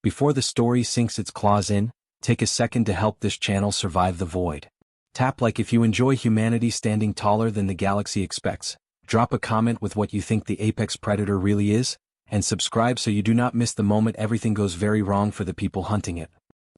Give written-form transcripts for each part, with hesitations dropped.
Before the story sinks its claws in, take a second to help this channel survive the void. Tap like if you enjoy humanity standing taller than the galaxy expects, drop a comment with what you think the apex predator really is, and subscribe so you do not miss the moment everything goes very wrong for the people hunting it.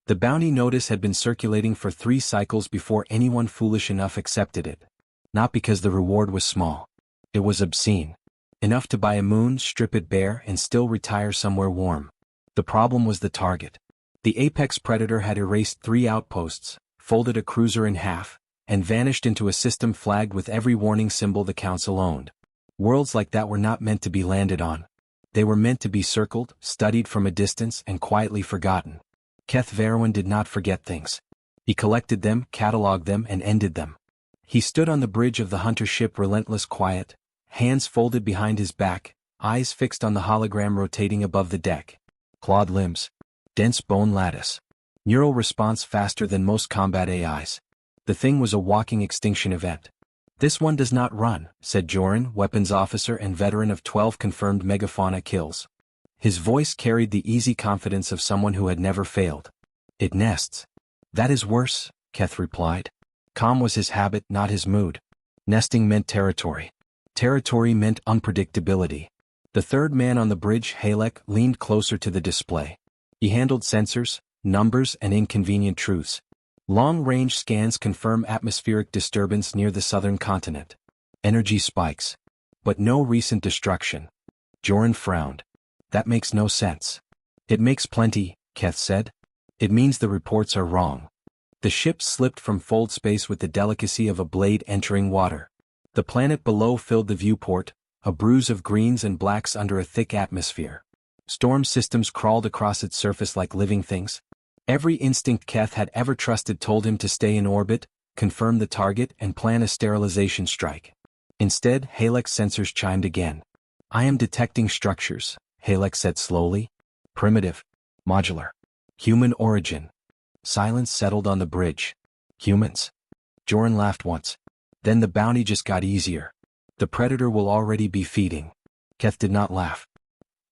The bounty notice had been circulating for 3 cycles before anyone foolish enough accepted it. Not because the reward was small. It was obscene. Enough to buy a moon, strip it bare, and still retire somewhere warm. The problem was the target. The apex predator had erased 3 outposts, folded a cruiser in half, and vanished into a system flagged with every warning symbol the council owned. Worlds like that were not meant to be landed on. They were meant to be circled, studied from a distance, and quietly forgotten. Keth Verwin did not forget things. He collected them, catalogued them, and ended them. He stood on the bridge of the hunter ship, relentless quiet, hands folded behind his back, eyes fixed on the hologram rotating above the deck. Clawed limbs. Dense bone lattice. Neural response faster than most combat AIs. The thing was a walking extinction event. "This one does not run," said Joran, weapons officer and veteran of 12 confirmed megafauna kills. His voice carried the easy confidence of someone who had never failed. "It nests." "That is worse," Keth replied. Calm was his habit, not his mood. Nesting meant territory. Territory meant unpredictability. The third man on the bridge, Halek, leaned closer to the display. He handled sensors, numbers, and inconvenient truths. Long-range scans confirm atmospheric disturbance near the southern continent. Energy spikes. But no recent destruction. Joran frowned. "That makes no sense." "It makes plenty," Keth said. "It means the reports are wrong." The ship slipped from fold space with the delicacy of a blade entering water. The planet below filled the viewport, a bruise of greens and blacks under a thick atmosphere. Storm systems crawled across its surface like living things. Every instinct Keth had ever trusted told him to stay in orbit, confirm the target, and plan a sterilization strike. Instead, Halek's sensors chimed again. "I am detecting structures," Halek said slowly. "Primitive. Modular. Human origin." Silence settled on the bridge. "Humans?" Joran laughed once. "Then the bounty just got easier. The predator will already be feeding." Keth did not laugh.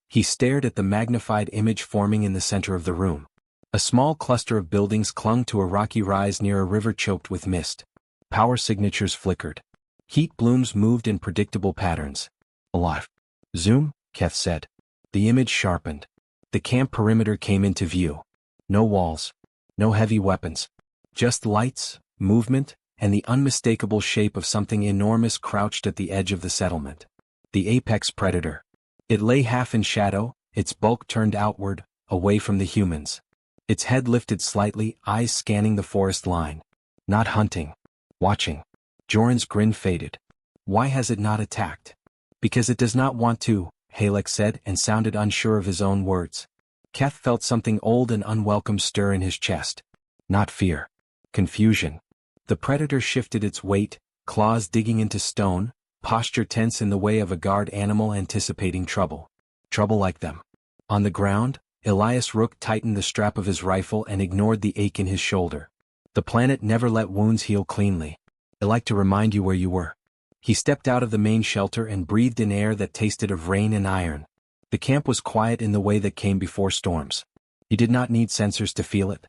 He stared at the magnified image forming in the center of the room. A small cluster of buildings clung to a rocky rise near a river choked with mist. Power signatures flickered. Heat blooms moved in predictable patterns. "Alive." "Zoom," Keth said. The image sharpened. The camp perimeter came into view. No walls. No heavy weapons. Just lights, movement, and the unmistakable shape of something enormous crouched at the edge of the settlement. The apex predator. It lay half in shadow, its bulk turned outward, away from the humans. Its head lifted slightly, eyes scanning the forest line. Not hunting. Watching. Joran's grin faded. "Why has it not attacked?" "Because it does not want to," Halek said, and sounded unsure of his own words. Keth felt something old and unwelcome stir in his chest. Not fear. Confusion. The predator shifted its weight, claws digging into stone, posture tense in the way of a guard animal anticipating trouble. Trouble like them. On the ground, Elias Rook tightened the strap of his rifle and ignored the ache in his shoulder. The planet never let wounds heal cleanly. "I like to remind you where you were." He stepped out of the main shelter and breathed in air that tasted of rain and iron. The camp was quiet in the way that came before storms. He did not need sensors to feel it.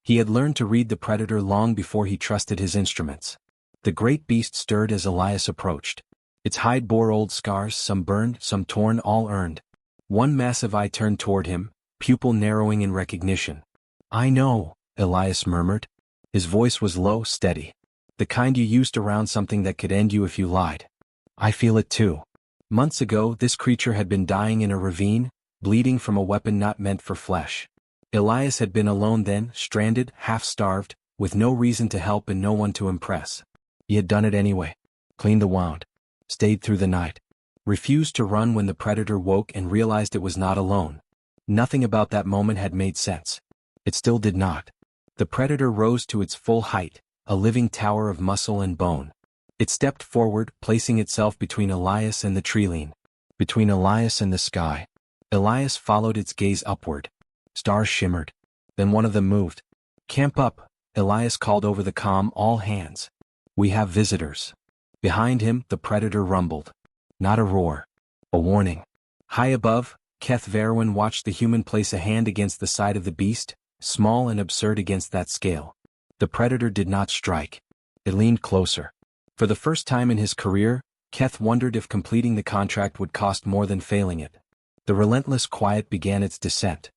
He had learned to read the predator long before he trusted his instruments. The great beast stirred as Elias approached. Its hide bore old scars, some burned, some torn, all earned. One massive eye turned toward him, pupil narrowing in recognition. "I know," Elias murmured. His voice was low, steady. "The kind you used around something that could end you if you lied. I feel it too." Months ago, this creature had been dying in a ravine, bleeding from a weapon not meant for flesh. Elias had been alone then, stranded, half-starved, with no reason to help and no one to impress. He had done it anyway. Cleaned the wound. Stayed through the night. Refused to run when the predator woke and realized it was not alone. Nothing about that moment had made sense. It still did not. The predator rose to its full height, a living tower of muscle and bone. It stepped forward, placing itself between Elias and the treeline. Between Elias and the sky. Elias followed its gaze upward. Stars shimmered. Then one of them moved. "Camp up," Elias called over the comm, "all hands. We have visitors." Behind him, the predator rumbled. Not a roar. A warning. High above, Keth Verwin watched the human place a hand against the side of the beast, small and absurd against that scale. The predator did not strike. It leaned closer. For the first time in his career, Keth wondered if completing the contract would cost more than failing it. The relentless quiet began its descent.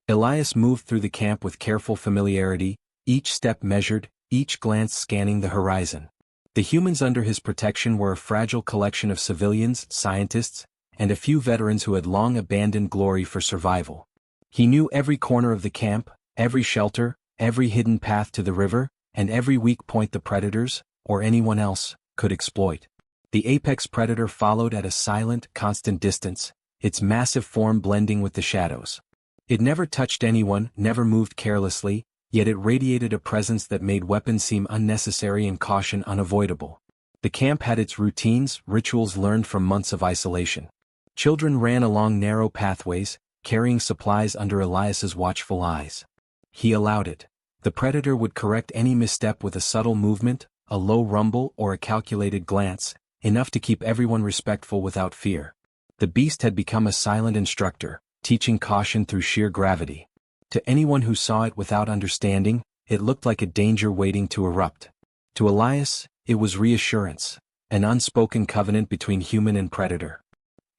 Elias moved through the camp with careful familiarity, each step measured, each glance scanning the horizon. The humans under his protection were a fragile collection of civilians, scientists, and a few veterans who had long abandoned glory for survival. He knew every corner of the camp, every shelter, every hidden path to the river, and every weak point the predators, or anyone else, could exploit. The apex predator followed at a silent, constant distance, its massive form blending with the shadows. It never touched anyone, never moved carelessly, yet it radiated a presence that made weapons seem unnecessary and caution unavoidable. The camp had its routines, rituals learned from months of isolation. Children ran along narrow pathways, carrying supplies under Elias's watchful eyes. He allowed it. The predator would correct any misstep with a subtle movement, a low rumble or a calculated glance, enough to keep everyone respectful without fear. The beast had become a silent instructor, teaching caution through sheer gravity. To anyone who saw it without understanding, it looked like a danger waiting to erupt. To Elias, it was reassurance, an unspoken covenant between human and predator.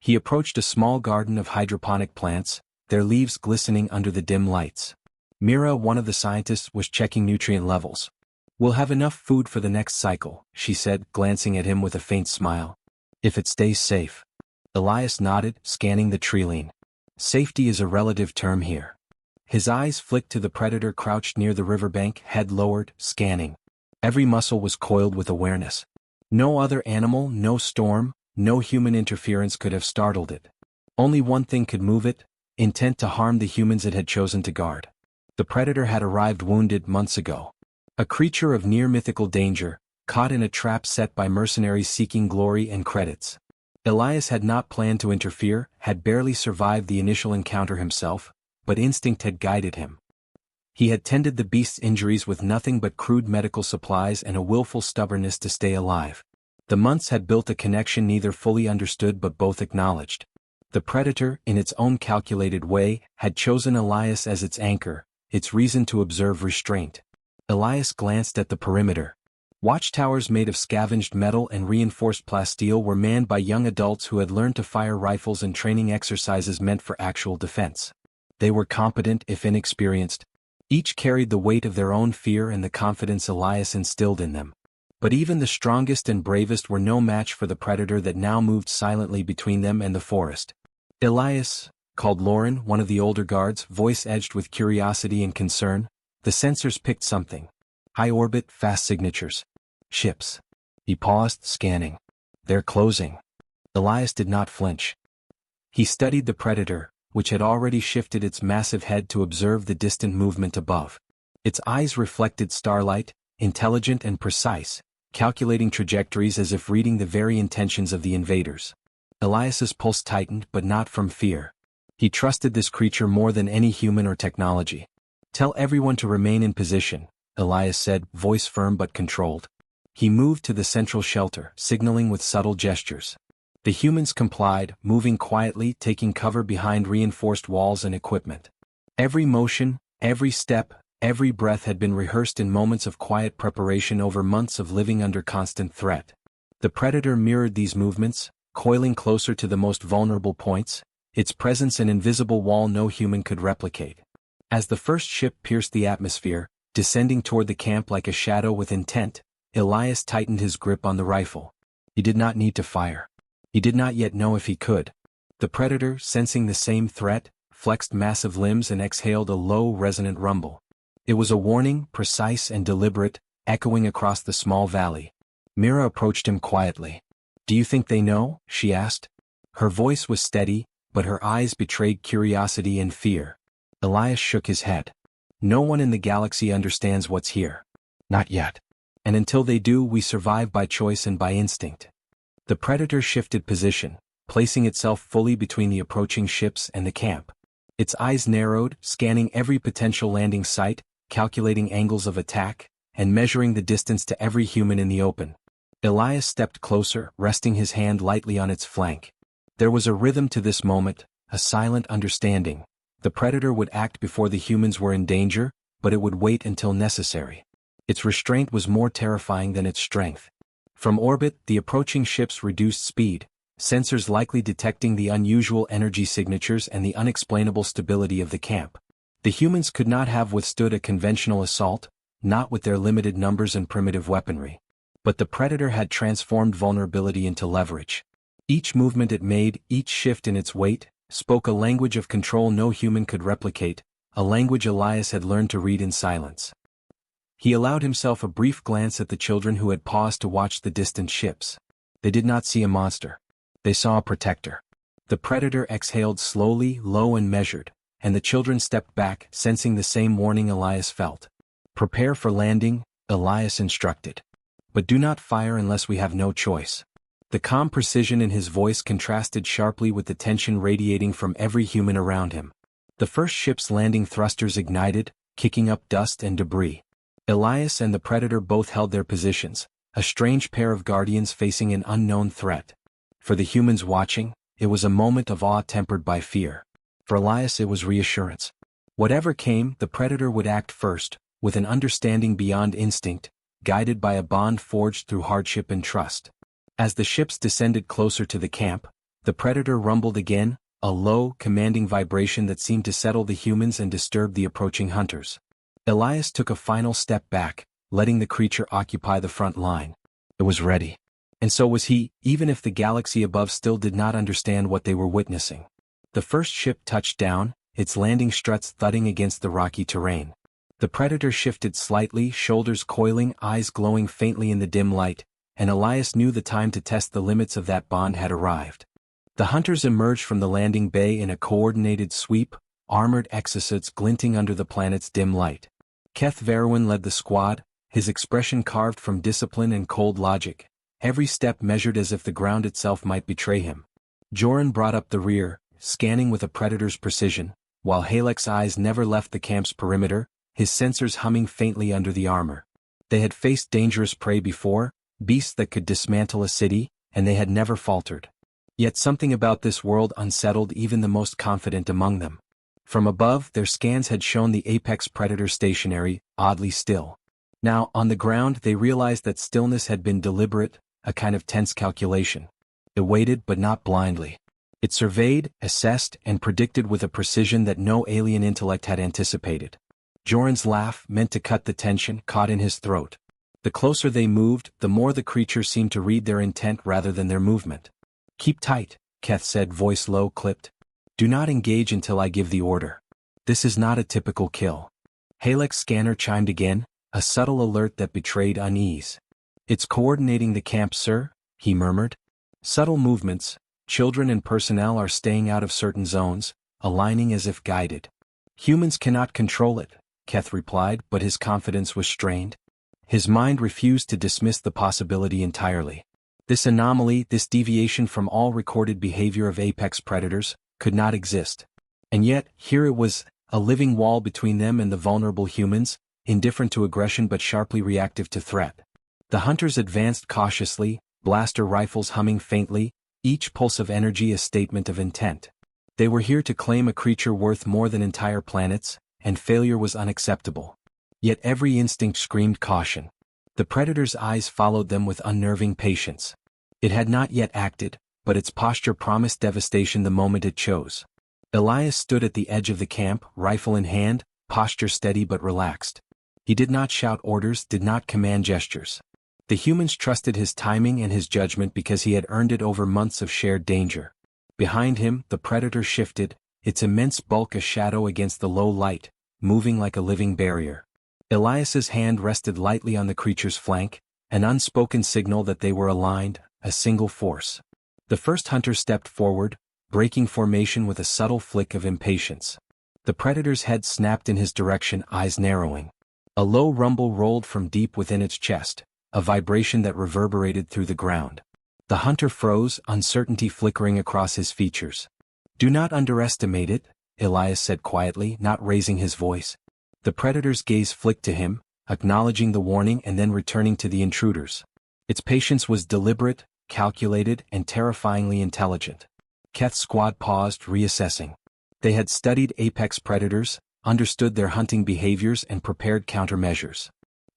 He approached a small garden of hydroponic plants, their leaves glistening under the dim lights. Mira, one of the scientists, was checking nutrient levels. "We'll have enough food for the next cycle," she said, glancing at him with a faint smile. "If it stays safe." Elias nodded, scanning the treeline. Safety is a relative term here. His eyes flicked to the predator crouched near the riverbank, head lowered, scanning. Every muscle was coiled with awareness. No other animal, no storm, no human interference could have startled it. Only one thing could move it, intent to harm the humans it had chosen to guard. The predator had arrived wounded months ago. A creature of near-mythical danger, caught in a trap set by mercenaries seeking glory and credits. Elias had not planned to interfere, had barely survived the initial encounter himself, but instinct had guided him. He had tended the beast's injuries with nothing but crude medical supplies and a willful stubbornness to stay alive. The months had built a connection neither fully understood but both acknowledged. The predator, in its own calculated way, had chosen Elias as its anchor, its reason to observe restraint. Elias glanced at the perimeter. Watchtowers made of scavenged metal and reinforced plasteel were manned by young adults who had learned to fire rifles in training exercises meant for actual defense. They were competent if inexperienced. Each carried the weight of their own fear and the confidence Elias instilled in them. But even the strongest and bravest were no match for the predator that now moved silently between them and the forest. "Elias," called Lauren, one of the older guards, voice edged with curiosity and concern. "The sensors picked something. High orbit, fast signatures. Ships." He paused, scanning. "They're closing." Elias did not flinch. He studied the predator, which had already shifted its massive head to observe the distant movement above. Its eyes reflected starlight, intelligent and precise, calculating trajectories as if reading the very intentions of the invaders. Elias's pulse tightened, but not from fear. He trusted this creature more than any human or technology. "Tell everyone to remain in position," Elias said, voice firm but controlled. He moved to the central shelter, signaling with subtle gestures. The humans complied, moving quietly, taking cover behind reinforced walls and equipment. Every motion, every step, every breath had been rehearsed in moments of quiet preparation over months of living under constant threat. The predator mirrored these movements, coiling closer to the most vulnerable points, its presence an invisible wall no human could replicate. As the first ship pierced the atmosphere, descending toward the camp like a shadow with intent, Elias tightened his grip on the rifle. He did not need to fire. He did not yet know if he could. The predator, sensing the same threat, flexed massive limbs and exhaled a low, resonant rumble. It was a warning, precise and deliberate, echoing across the small valley. Mira approached him quietly. "Do you think they know?" she asked. Her voice was steady, but her eyes betrayed curiosity and fear. Elias shook his head. "No one in the galaxy understands what's here. Not yet. And until they do, we survive by choice and by instinct." The predator shifted position, placing itself fully between the approaching ships and the camp. Its eyes narrowed, scanning every potential landing site, calculating angles of attack, and measuring the distance to every human in the open. Elias stepped closer, resting his hand lightly on its flank. There was a rhythm to this moment, a silent understanding. The predator would act before the humans were in danger, but it would wait until necessary. Its restraint was more terrifying than its strength. From orbit, the approaching ships reduced speed, sensors likely detecting the unusual energy signatures and the unexplainable stability of the camp. The humans could not have withstood a conventional assault, not with their limited numbers and primitive weaponry. But the predator had transformed vulnerability into leverage. Each movement it made, each shift in its weight, spoke a language of control no human could replicate, a language Elias had learned to read in silence. He allowed himself a brief glance at the children who had paused to watch the distant ships. They did not see a monster. They saw a protector. The predator exhaled slowly, low and measured, and the children stepped back, sensing the same warning Elias felt. "Prepare for landing," Elias instructed. "But do not fire unless we have no choice." The calm precision in his voice contrasted sharply with the tension radiating from every human around him. The first ship's landing thrusters ignited, kicking up dust and debris. Elias and the predator both held their positions, a strange pair of guardians facing an unknown threat. For the humans watching, it was a moment of awe tempered by fear. For Elias it was reassurance. Whatever came, the predator would act first, with an understanding beyond instinct, guided by a bond forged through hardship and trust. As the ships descended closer to the camp, the predator rumbled again, a low, commanding vibration that seemed to settle the humans and disturb the approaching hunters. Elias took a final step back, letting the creature occupy the front line. It was ready. And so was he, even if the galaxy above still did not understand what they were witnessing. The first ship touched down, its landing struts thudding against the rocky terrain. The predator shifted slightly, shoulders coiling, eyes glowing faintly in the dim light, and Elias knew the time to test the limits of that bond had arrived. The hunters emerged from the landing bay in a coordinated sweep, armored exosuits glinting under the planet's dim light. Keth Verwin led the squad, his expression carved from discipline and cold logic, every step measured as if the ground itself might betray him. Joran brought up the rear, scanning with a predator's precision, while Halek's eyes never left the camp's perimeter, his sensors humming faintly under the armor. They had faced dangerous prey before, beasts that could dismantle a city, and they had never faltered. Yet something about this world unsettled even the most confident among them. From above, their scans had shown the apex predator stationary, oddly still. Now, on the ground, they realized that stillness had been deliberate, a kind of tense calculation. It waited but not blindly. It surveyed, assessed, and predicted with a precision that no alien intellect had anticipated. Joran's laugh, meant to cut the tension, caught in his throat. The closer they moved, the more the creature seemed to read their intent rather than their movement. "Keep tight," Keth said, voice low, clipped. "Do not engage until I give the order. This is not a typical kill." Halek's scanner chimed again, a subtle alert that betrayed unease. "It's coordinating the camp, sir," he murmured. "Subtle movements. Children and personnel are staying out of certain zones, aligning as if guided. Humans cannot control it," Keth replied, but his confidence was strained. His mind refused to dismiss the possibility entirely. This anomaly, this deviation from all recorded behavior of apex predators, could not exist. And yet, here it was, a living wall between them and the vulnerable humans, indifferent to aggression but sharply reactive to threat. The hunters advanced cautiously, blaster rifles humming faintly, each pulse of energy a statement of intent. They were here to claim a creature worth more than entire planets, and failure was unacceptable. Yet every instinct screamed caution. The predator's eyes followed them with unnerving patience. It had not yet acted, but its posture promised devastation the moment it chose. Elias stood at the edge of the camp, rifle in hand, posture steady but relaxed. He did not shout orders, did not command gestures. The humans trusted his timing and his judgment because he had earned it over months of shared danger. Behind him, the predator shifted, its immense bulk a shadow against the low light, moving like a living barrier. Elias's hand rested lightly on the creature's flank, an unspoken signal that they were aligned, a single force. The first hunter stepped forward, breaking formation with a subtle flick of impatience. The predator's head snapped in his direction, eyes narrowing. A low rumble rolled from deep within its chest, a vibration that reverberated through the ground. The hunter froze, uncertainty flickering across his features. "Do not underestimate it," Elias said quietly, not raising his voice. The predator's gaze flicked to him, acknowledging the warning and then returning to the intruders. Its patience was deliberate, calculated, and terrifyingly intelligent. Keth's squad paused, reassessing. They had studied apex predators, understood their hunting behaviors and prepared countermeasures.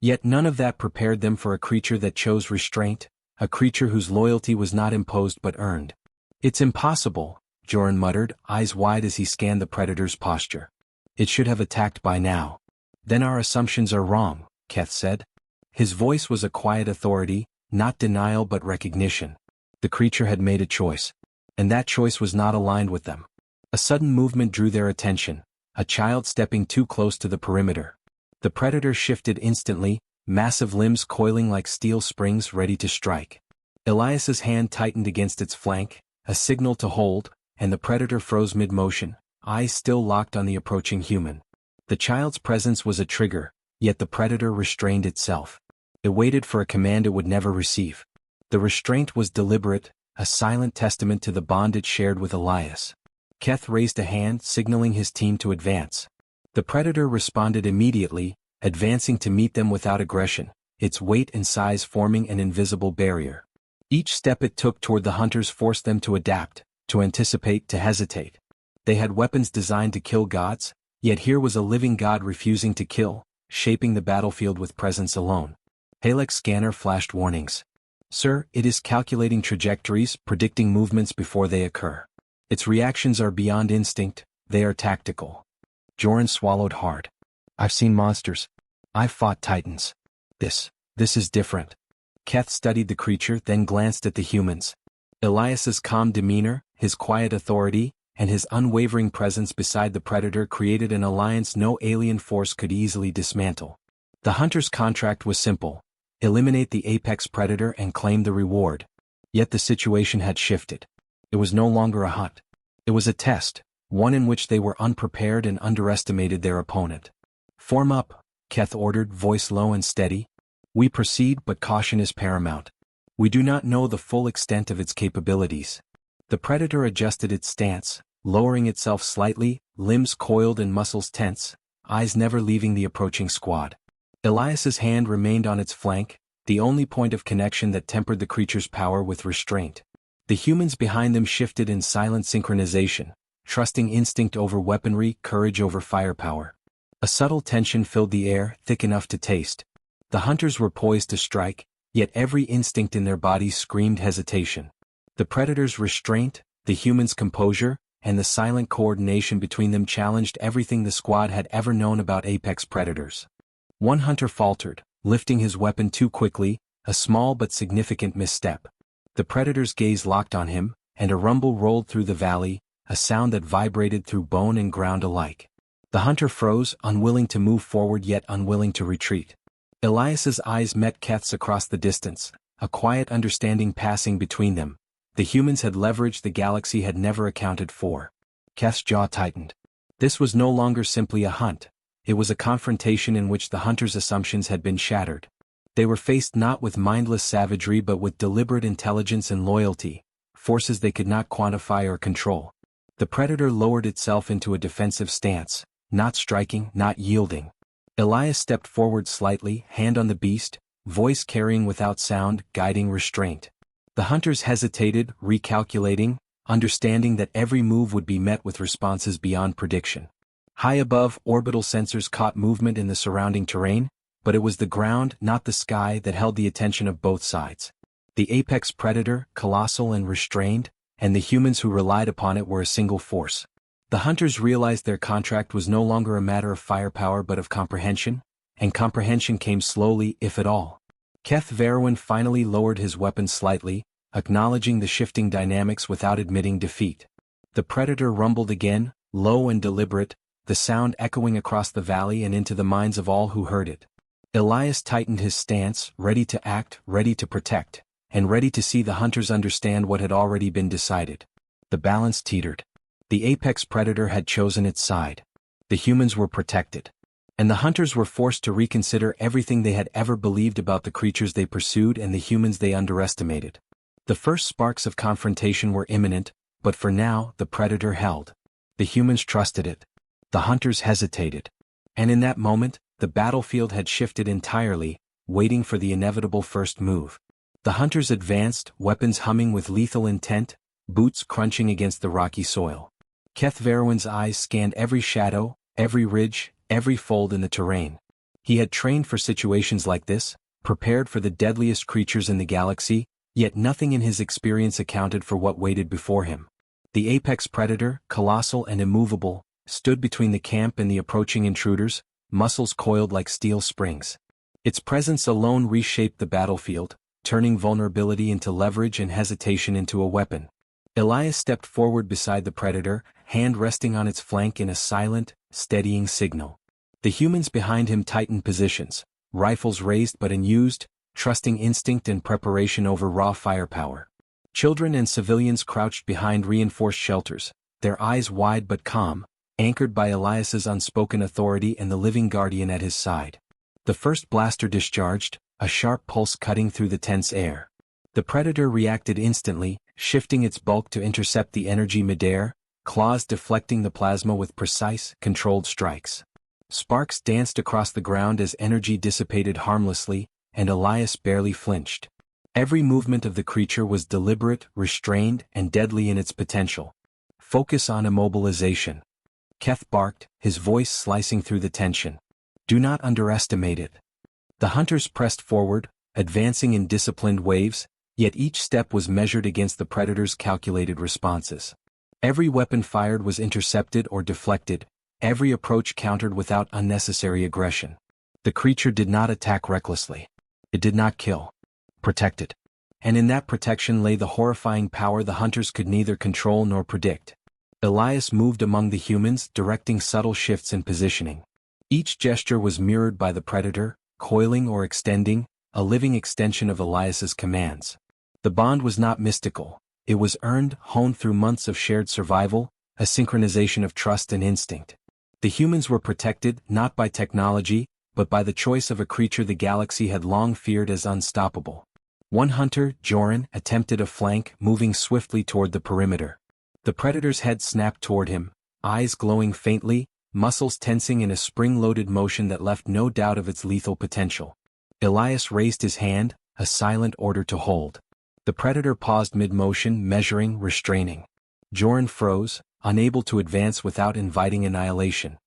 Yet none of that prepared them for a creature that chose restraint, a creature whose loyalty was not imposed but earned. "It's impossible," Joran muttered, eyes wide as he scanned the predator's posture. "It should have attacked by now." "Then our assumptions are wrong," Keth said. His voice was a quiet authority, not denial but recognition. The creature had made a choice. And that choice was not aligned with them. A sudden movement drew their attention, a child stepping too close to the perimeter. The predator shifted instantly, massive limbs coiling like steel springs ready to strike. Elias's hand tightened against its flank, a signal to hold, and the predator froze mid-motion, eyes still locked on the approaching human. The child's presence was a trigger, yet the predator restrained itself. It waited for a command it would never receive. The restraint was deliberate, a silent testament to the bond it shared with Elias. Keth raised a hand, signaling his team to advance. The predator responded immediately, advancing to meet them without aggression, its weight and size forming an invisible barrier. Each step it took toward the hunters forced them to adapt, to anticipate, to hesitate. They had weapons designed to kill gods, yet here was a living god refusing to kill, shaping the battlefield with presence alone. Halek's scanner flashed warnings. "Sir, it is calculating trajectories, predicting movements before they occur. Its reactions are beyond instinct, they are tactical." Joran swallowed hard. "I've seen monsters. I've fought titans. This is different." Keth studied the creature, then glanced at the humans. Elias's calm demeanor, his quiet authority, and his unwavering presence beside the predator created an alliance no alien force could easily dismantle. The hunter's contract was simple: eliminate the apex predator and claim the reward. Yet the situation had shifted. It was no longer a hunt. It was a test, one in which they were unprepared and underestimated their opponent. "Form up," Keth ordered, voice low and steady. "We proceed, but caution is paramount. We do not know the full extent of its capabilities." The predator adjusted its stance, lowering itself slightly, limbs coiled and muscles tense, eyes never leaving the approaching squad. Elias's hand remained on its flank, the only point of connection that tempered the creature's power with restraint. The humans behind them shifted in silent synchronization, trusting instinct over weaponry, courage over firepower. A subtle tension filled the air, thick enough to taste. The hunters were poised to strike, yet every instinct in their bodies screamed hesitation. The predator's restraint, the humans' composure, and the silent coordination between them challenged everything the squad had ever known about apex predators. One hunter faltered, lifting his weapon too quickly, a small but significant misstep. The predator's gaze locked on him, and a rumble rolled through the valley, a sound that vibrated through bone and ground alike. The hunter froze, unwilling to move forward yet unwilling to retreat. Elias's eyes met Keth's across the distance, a quiet understanding passing between them. The humans had leveraged the galaxy had never accounted for. Keth's jaw tightened. This was no longer simply a hunt. It was a confrontation in which the hunter's assumptions had been shattered. They were faced not with mindless savagery but with deliberate intelligence and loyalty, forces they could not quantify or control. The predator lowered itself into a defensive stance, not striking, not yielding. Elias stepped forward slightly, hand on the beast, voice carrying without sound, guiding restraint. The hunters hesitated, recalculating, understanding that every move would be met with responses beyond prediction. High above, orbital sensors caught movement in the surrounding terrain, but it was the ground, not the sky, that held the attention of both sides. The apex predator, colossal and restrained, and the humans who relied upon it were a single force. The hunters realized their contract was no longer a matter of firepower but of comprehension, and comprehension came slowly, if at all. Keth Verwin finally lowered his weapon slightly, acknowledging the shifting dynamics without admitting defeat. The predator rumbled again, low and deliberate, the sound echoing across the valley and into the minds of all who heard it. Elias tightened his stance, ready to act, ready to protect, and ready to see the hunters understand what had already been decided. The balance teetered. The apex predator had chosen its side. The humans were protected. And the hunters were forced to reconsider everything they had ever believed about the creatures they pursued and the humans they underestimated. The first sparks of confrontation were imminent, but for now the predator held. The humans trusted it. The hunters hesitated. And in that moment, the battlefield had shifted entirely, waiting for the inevitable first move. The hunters advanced, weapons humming with lethal intent, boots crunching against the rocky soil. Keth Verwin's eyes scanned every shadow, every ridge, every fold in the terrain. He had trained for situations like this, prepared for the deadliest creatures in the galaxy, yet nothing in his experience accounted for what waited before him. The apex predator, colossal and immovable, stood between the camp and the approaching intruders, muscles coiled like steel springs. Its presence alone reshaped the battlefield, turning vulnerability into leverage and hesitation into a weapon. Elias stepped forward beside the predator, hand resting on its flank in a silent, steadying signal. The humans behind him tightened positions, rifles raised but unused, trusting instinct and preparation over raw firepower. Children and civilians crouched behind reinforced shelters, their eyes wide but calm, anchored by Elias's unspoken authority and the living guardian at his side. The first blaster discharged, a sharp pulse cutting through the tense air. The predator reacted instantly, shifting its bulk to intercept the energy midair, claws deflecting the plasma with precise, controlled strikes. Sparks danced across the ground as energy dissipated harmlessly, and Elias barely flinched. Every movement of the creature was deliberate, restrained, and deadly in its potential. Focus on immobilization. Keth barked, his voice slicing through the tension. Do not underestimate it. The hunters pressed forward, advancing in disciplined waves, yet each step was measured against the predator's calculated responses. Every weapon fired was intercepted or deflected, every approach countered without unnecessary aggression. The creature did not attack recklessly. It did not kill. Protected. And in that protection lay the horrifying power the hunters could neither control nor predict. Elias moved among the humans, directing subtle shifts in positioning. Each gesture was mirrored by the predator, coiling or extending, a living extension of Elias's commands. The bond was not mystical. It was earned, honed through months of shared survival, a synchronization of trust and instinct. The humans were protected, not by technology, but by the choice of a creature the galaxy had long feared as unstoppable. One hunter, Joran, attempted a flank, moving swiftly toward the perimeter. The predator's head snapped toward him, eyes glowing faintly, muscles tensing in a spring-loaded motion that left no doubt of its lethal potential. Elias raised his hand, a silent order to hold. The predator paused mid-motion, measuring, restraining. Joran froze, unable to advance without inviting annihilation.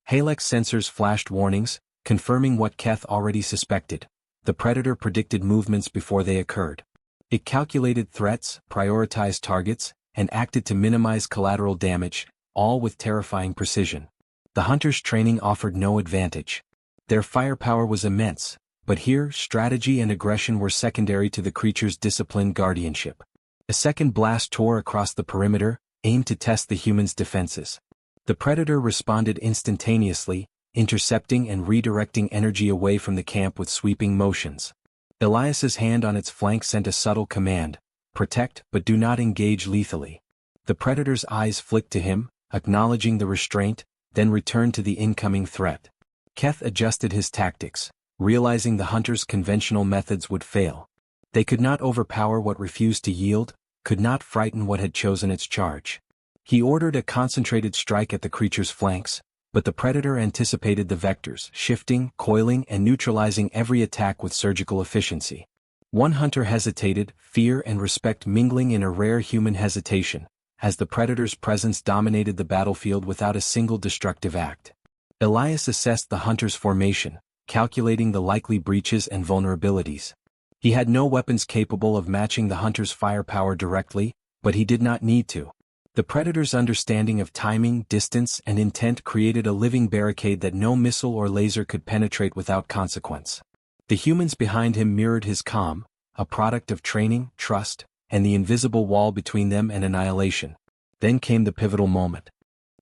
Halek's sensors flashed warnings, confirming what Keth already suspected. The predator predicted movements before they occurred. It calculated threats, prioritized targets, and acted to minimize collateral damage, all with terrifying precision. The hunters' training offered no advantage. Their firepower was immense, but here strategy and aggression were secondary to the creature's disciplined guardianship. A second blast tore across the perimeter, aimed to test the humans' defenses. The predator responded instantaneously, intercepting and redirecting energy away from the camp with sweeping motions. Elias's hand on its flank sent a subtle command: protect but do not engage lethally. The predator's eyes flicked to him, acknowledging the restraint, then returned to the incoming threat. Keth adjusted his tactics, realizing the hunter's conventional methods would fail. They could not overpower what refused to yield, could not frighten what had chosen its charge. He ordered a concentrated strike at the creature's flanks, but the predator anticipated the vectors, shifting, coiling, and neutralizing every attack with surgical efficiency. One hunter hesitated, fear and respect mingling in a rare human hesitation, as the predator's presence dominated the battlefield without a single destructive act. Elias assessed the hunter's formation, calculating the likely breaches and vulnerabilities. He had no weapons capable of matching the hunter's firepower directly, but he did not need to. The predator's understanding of timing, distance, and intent created a living barricade that no missile or laser could penetrate without consequence. The humans behind him mirrored his calm, a product of training, trust, and the invisible wall between them and annihilation. Then came the pivotal moment.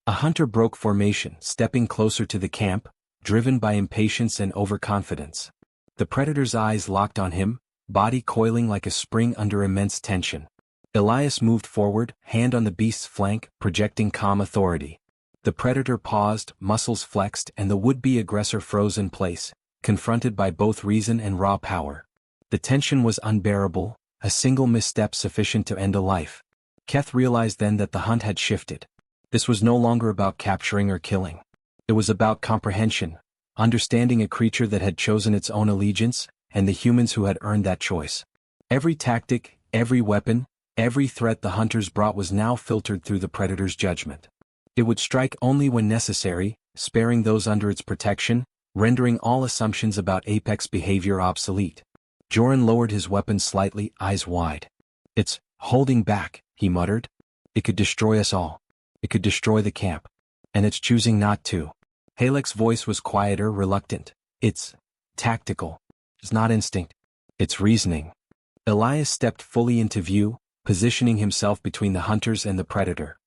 A hunter broke formation, stepping closer to the camp, driven by impatience and overconfidence. The predator's eyes locked on him, body coiling like a spring under immense tension. Elias moved forward, hand on the beast's flank, projecting calm authority. The predator paused, muscles flexed, and the would-be aggressor froze in place, confronted by both reason and raw power. The tension was unbearable, a single misstep sufficient to end a life. Keth realized then that the hunt had shifted. This was no longer about capturing or killing. It was about comprehension, understanding a creature that had chosen its own allegiance, and the humans who had earned that choice. Every tactic, every weapon, Every threat the hunters brought was now filtered through the predator's judgment. It would strike only when necessary, sparing those under its protection, rendering all assumptions about apex behavior obsolete. Joran lowered his weapon slightly, eyes wide. "It's holding back," he muttered. "It could destroy us all. It could destroy the camp. And it's choosing not to." Halek's voice was quieter, reluctant. "It's tactical. It's not instinct. It's reasoning." Elias stepped fully into view, positioning himself between the hunters and the predator.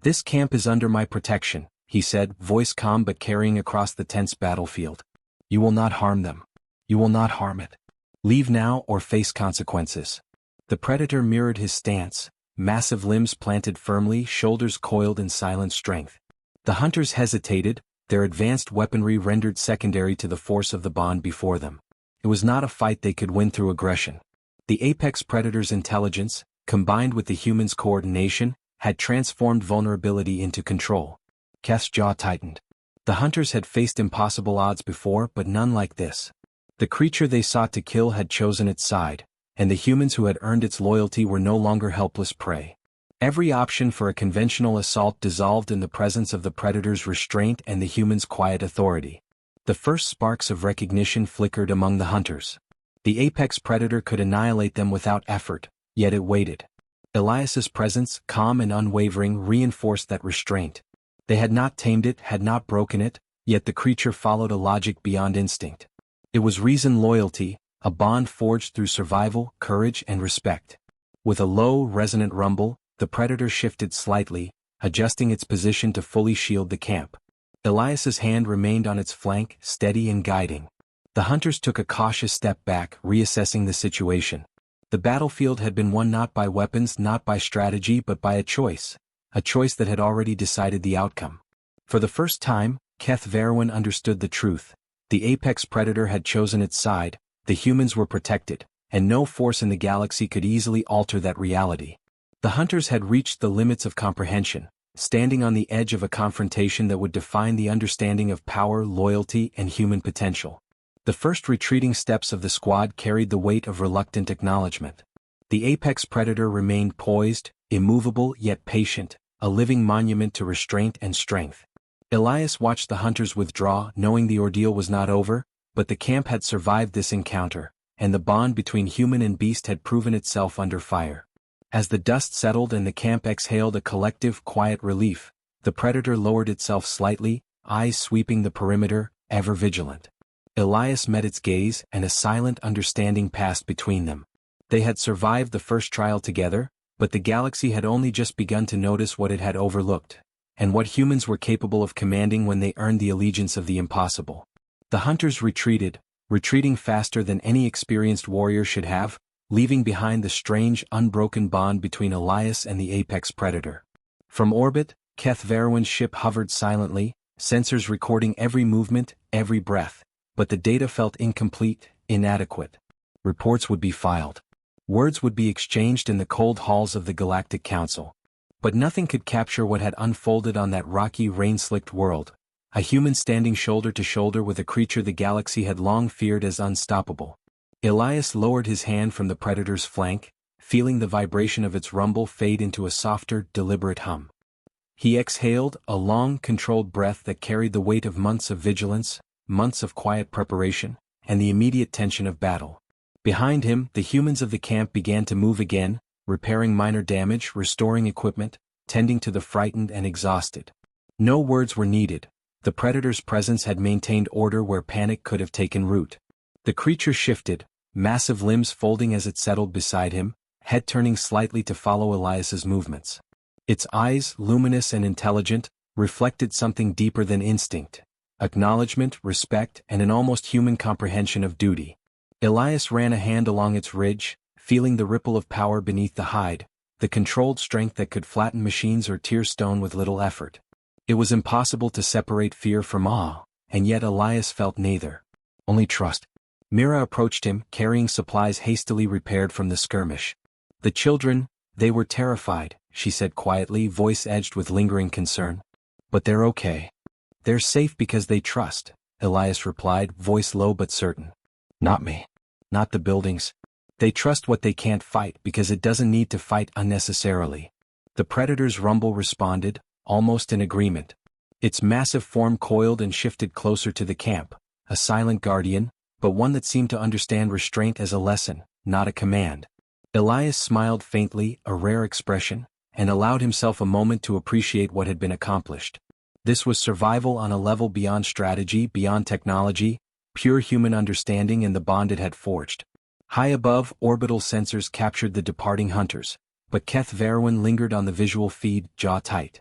"This camp is under my protection," he said, voice calm but carrying across the tense battlefield. "You will not harm them. You will not harm it. Leave now or face consequences." The predator mirrored his stance, massive limbs planted firmly, shoulders coiled in silent strength. The hunters hesitated, their advanced weaponry rendered secondary to the force of the bond before them. It was not a fight they could win through aggression. The apex predator's intelligence, combined with the human's coordination, had transformed vulnerability into control. Keth's jaw tightened. The hunters had faced impossible odds before, but none like this. The creature they sought to kill had chosen its side, and the humans who had earned its loyalty were no longer helpless prey. Every option for a conventional assault dissolved in the presence of the predator's restraint and the human's quiet authority. The first sparks of recognition flickered among the hunters. The apex predator could annihilate them without effort, yet it waited. Elias's presence, calm and unwavering, reinforced that restraint. They had not tamed it, had not broken it, yet the creature followed a logic beyond instinct. It was reason-loyalty, a bond forged through survival, courage, and respect. With a low, resonant rumble, the predator shifted slightly, adjusting its position to fully shield the camp. Elias's hand remained on its flank, steady and guiding. The hunters took a cautious step back, reassessing the situation. The battlefield had been won not by weapons, not by strategy, but by a choice that had already decided the outcome. For the first time, Keth Verwin understood the truth. The apex predator had chosen its side, the humans were protected, and no force in the galaxy could easily alter that reality. The hunters had reached the limits of comprehension, standing on the edge of a confrontation that would define the understanding of power, loyalty, and human potential. The first retreating steps of the squad carried the weight of reluctant acknowledgement. The apex predator remained poised, immovable yet patient, a living monument to restraint and strength. Elias watched the hunters withdraw, knowing the ordeal was not over, but the camp had survived this encounter, and the bond between human and beast had proven itself under fire. As the dust settled and the camp exhaled a collective, quiet relief, the predator lowered itself slightly, eyes sweeping the perimeter, ever vigilant. Elias met its gaze, and a silent understanding passed between them. They had survived the first trial together, but the galaxy had only just begun to notice what it had overlooked, and what humans were capable of commanding when they earned the allegiance of the impossible. The hunters retreating faster than any experienced warrior should have, leaving behind the strange, unbroken bond between Elias and the apex predator. From orbit, Keth Verwin's ship hovered silently, sensors recording every movement, every breath, but the data felt incomplete, inadequate. Reports would be filed. Words would be exchanged in the cold halls of the Galactic Council. But nothing could capture what had unfolded on that rocky, rain-slicked world, a human standing shoulder to shoulder with a creature the galaxy had long feared as unstoppable. Elias lowered his hand from the predator's flank, feeling the vibration of its rumble fade into a softer, deliberate hum. He exhaled, a long, controlled breath that carried the weight of months of vigilance, months of quiet preparation, and the immediate tension of battle. Behind him, the humans of the camp began to move again, repairing minor damage, restoring equipment, tending to the frightened and exhausted. No words were needed. The predator's presence had maintained order where panic could have taken root. The creature shifted, massive limbs folding as it settled beside him, head turning slightly to follow Elias's movements. Its eyes, luminous and intelligent, reflected something deeper than instinct: acknowledgement, respect, and an almost human comprehension of duty. Elias ran a hand along its ridge, feeling the ripple of power beneath the hide, the controlled strength that could flatten machines or tear stone with little effort. It was impossible to separate fear from awe, and yet Elias felt neither. Only trust. Mira approached him, carrying supplies hastily repaired from the skirmish. The children, they were terrified, she said quietly, voice edged with lingering concern. But they're okay. They're safe because they trust, Elias replied, voice low but certain. Not me. Not the buildings. They trust what they can't fight because it doesn't need to fight unnecessarily. The predator's rumble responded, almost in agreement. Its massive form coiled and shifted closer to the camp, a silent guardian, but one that seemed to understand restraint as a lesson, not a command. Elias smiled faintly, a rare expression, and allowed himself a moment to appreciate what had been accomplished. This was survival on a level beyond strategy, beyond technology, pure human understanding and the bond it had forged. High above, orbital sensors captured the departing hunters, but Keth Verwin lingered on the visual feed, jaw tight.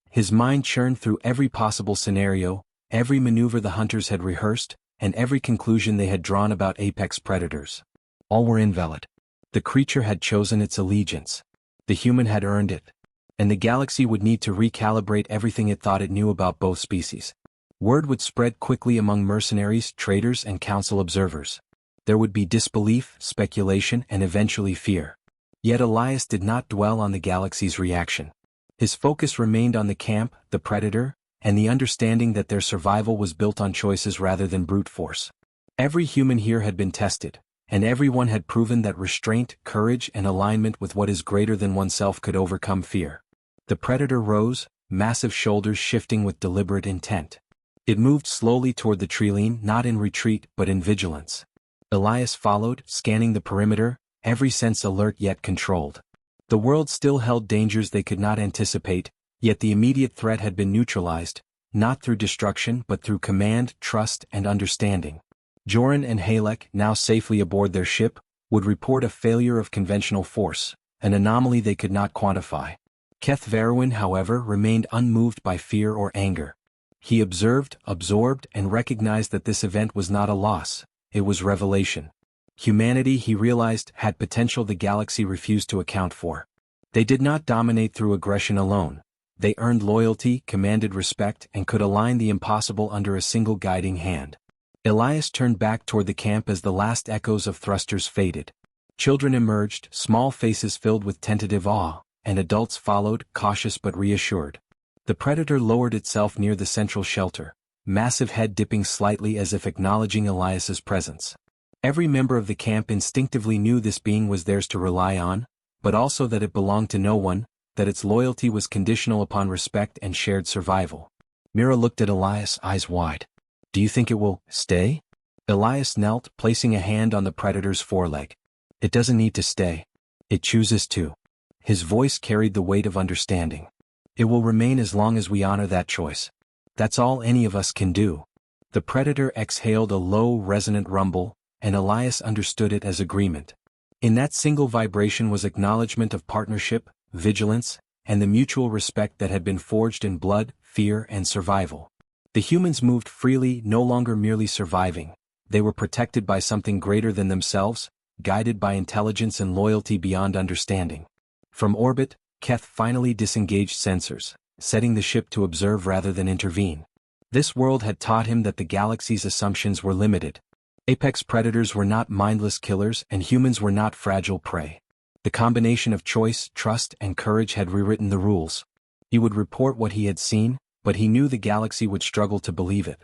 His mind churned through every possible scenario, every maneuver the hunters had rehearsed, and every conclusion they had drawn about apex predators. All were invalid. The creature had chosen its allegiance. The human had earned it. And the galaxy would need to recalibrate everything it thought it knew about both species. Word would spread quickly among mercenaries, traders, and council observers. There would be disbelief, speculation, and eventually fear. Yet Elias did not dwell on the galaxy's reaction. His focus remained on the camp, the predator, and the understanding that their survival was built on choices rather than brute force. Every human here had been tested, and everyone had proven that restraint, courage, and alignment with what is greater than oneself could overcome fear. The predator rose, massive shoulders shifting with deliberate intent. It moved slowly toward the trilene, not in retreat but in vigilance. Elias followed, scanning the perimeter, every sense alert yet controlled. The world still held dangers they could not anticipate, yet the immediate threat had been neutralized, not through destruction but through command, trust, and understanding. Joran and Halek, now safely aboard their ship, would report a failure of conventional force, an anomaly they could not quantify. Keth Verwin, however, remained unmoved by fear or anger. He observed, absorbed, and recognized that this event was not a loss, it was revelation. Humanity, he realized, had potential the galaxy refused to account for. They did not dominate through aggression alone. They earned loyalty, commanded respect, and could align the impossible under a single guiding hand. Elias turned back toward the camp as the last echoes of thrusters faded. Children emerged, small faces filled with tentative awe, and adults followed, cautious but reassured. The predator lowered itself near the central shelter, massive head dipping slightly as if acknowledging Elias's presence. Every member of the camp instinctively knew this being was theirs to rely on, but also that it belonged to no one, that its loyalty was conditional upon respect and shared survival. Mira looked at Elias, eyes wide. "Do you think it will stay?" Elias knelt, placing a hand on the predator's foreleg. "It doesn't need to stay. It chooses to." His voice carried the weight of understanding. "It will remain as long as we honor that choice. That's all any of us can do." The predator exhaled a low, resonant rumble, and Elias understood it as agreement. In that single vibration was acknowledgement of partnership, vigilance, and the mutual respect that had been forged in blood, fear, and survival. The humans moved freely, no longer merely surviving. They were protected by something greater than themselves, guided by intelligence and loyalty beyond understanding. From orbit, Keth finally disengaged sensors, setting the ship to observe rather than intervene. This world had taught him that the galaxy's assumptions were limited. Apex predators were not mindless killers and humans were not fragile prey. The combination of choice, trust, and courage had rewritten the rules. He would report what he had seen, but he knew the galaxy would struggle to believe it.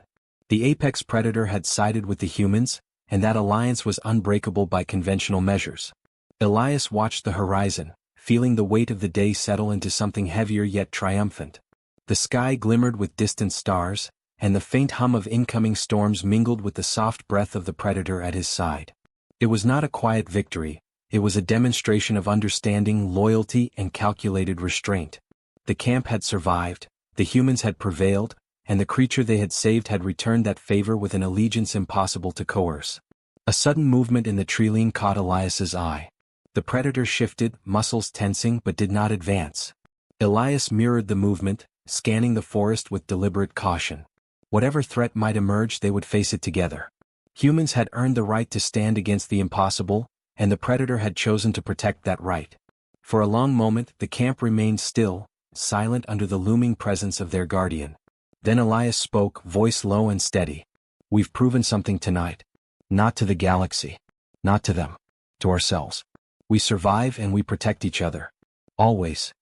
The apex predator had sided with the humans, and that alliance was unbreakable by conventional measures. Elias watched the horizon, feeling the weight of the day settle into something heavier yet triumphant. The sky glimmered with distant stars, and the faint hum of incoming storms mingled with the soft breath of the predator at his side. It was not a quiet victory, it was a demonstration of understanding, loyalty, and calculated restraint. The camp had survived, the humans had prevailed, and the creature they had saved had returned that favor with an allegiance impossible to coerce. A sudden movement in the trilene caught Elias's eye. The predator shifted, muscles tensing but did not advance. Elias mirrored the movement, scanning the forest with deliberate caution. Whatever threat might emerge, they would face it together. Humans had earned the right to stand against the impossible, and the predator had chosen to protect that right. For a long moment, the camp remained still, silent under the looming presence of their guardian. Then Elias spoke, voice low and steady. "We've proven something tonight. Not to the galaxy. Not to them. To ourselves. We survive and we protect each other. Always."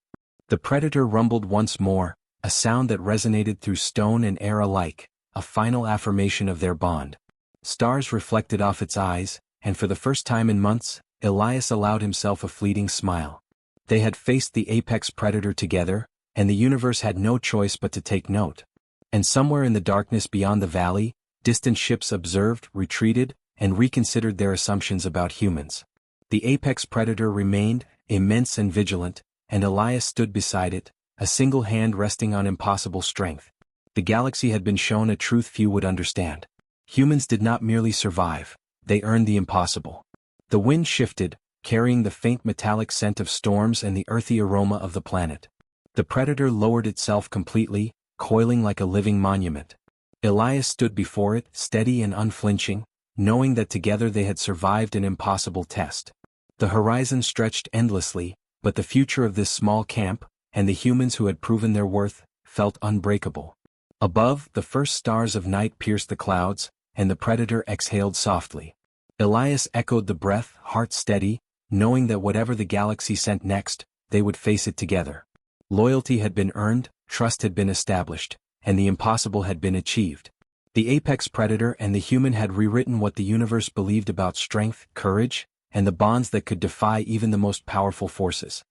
The predator rumbled once more, a sound that resonated through stone and air alike, a final affirmation of their bond. Stars reflected off its eyes, and for the first time in months, Elias allowed himself a fleeting smile. They had faced the apex predator together, and the universe had no choice but to take note. And somewhere in the darkness beyond the valley, distant ships observed, retreated, and reconsidered their assumptions about humans. The apex predator remained, immense and vigilant, and Elias stood beside it, a single hand resting on impossible strength. The galaxy had been shown a truth few would understand. Humans did not merely survive, they earned the impossible. The wind shifted, carrying the faint metallic scent of storms and the earthy aroma of the planet. The predator lowered itself completely, coiling like a living monument. Elias stood before it, steady and unflinching, knowing that together they had survived an impossible test. The horizon stretched endlessly, but the future of this small camp, and the humans who had proven their worth, felt unbreakable. Above, the first stars of night pierced the clouds, and the predator exhaled softly. Elias echoed the breath, heart steady, knowing that whatever the galaxy sent next, they would face it together. Loyalty had been earned, trust had been established, and the impossible had been achieved. The apex predator and the human had rewritten what the universe believed about strength, courage, and the bonds that could defy even the most powerful forces.